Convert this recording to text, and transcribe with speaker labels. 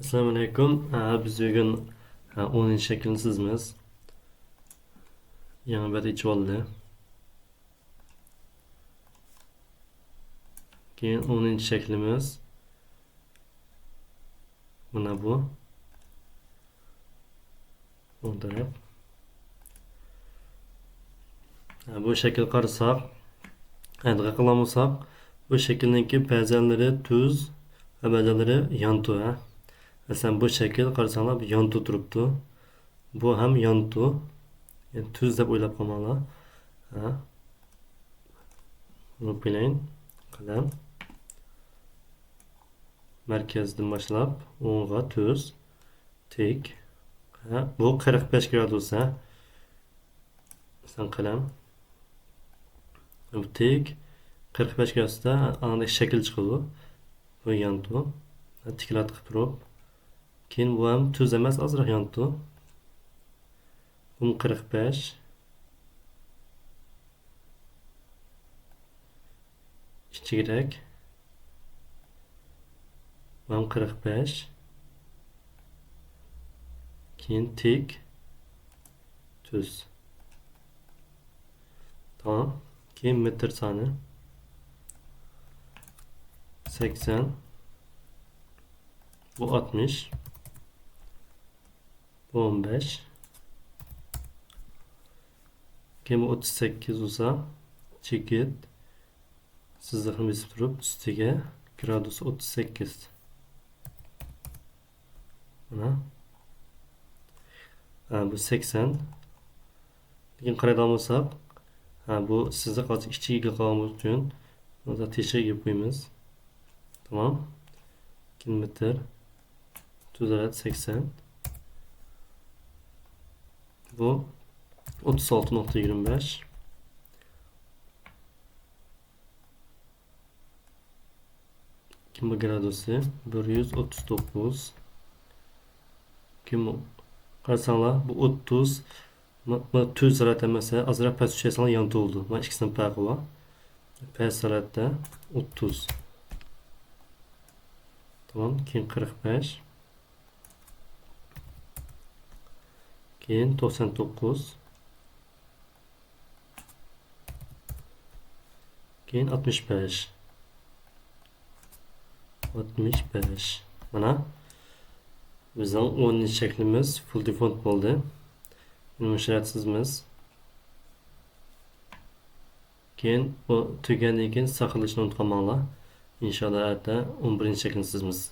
Speaker 1: Assalomu alaykum. Biz bugun 10 shaklni chizamiz. Yana bir ichib oldi. Keyin 10 shaklimiz mana bu. O'ndirib. Bu shakl qarasak, endi qilamisak, bu shaklninki ba'zanlari tuz va ba'zanlari yontu. Masalan, bu shakl qarasanglar bu yontu turibdi. Bu ham yontu. Yani tuz deb o'ylab qolmanglar. Bunu bilang. Qalam. Markazdan boshlab o'ng'a tuz, tik. Bu 45 gradus. Sen qalam. Bu tik 45 gradusda anadek shakl chiqadi. Bu yontu. Tiklatib turib. Keyin bu ham tuz emas, ozroq yontu. Bu 45. Kichikroq. Bu ham 45. Keyin tik tuz. Tamam. Keyin metr soni 80. Bu 60. Bu 15. Keyin bu 38 bo'lsa, chekit chiziqni besib turib, ustiga gradus 38. Mana. Bu 80. Lekin qaraydigan bo'lsak, bu chiziq hozir ichiga qolgani uchun hozir teshigiga qo'yamiz. Tamam. 2 metr 80. Bu 36.25. Kim bu gradusi 139. Kim bu? Qarasanglar bu 30. Bu tuz salat emas, azroq past tushaysanlar yonti oldu. Mana ikkisini farqi bor. Past salatda 30. Tamam, keyin 45. Keyin 99. Keyin 65. 65. Mana bizning 10 shaklimiz full default bo'ldi. Yumshatsizmiz. Keyin bu tugagandan keyin saqlashni unutmanglar. Inshaalloh erta 11 shaklni chizamiz.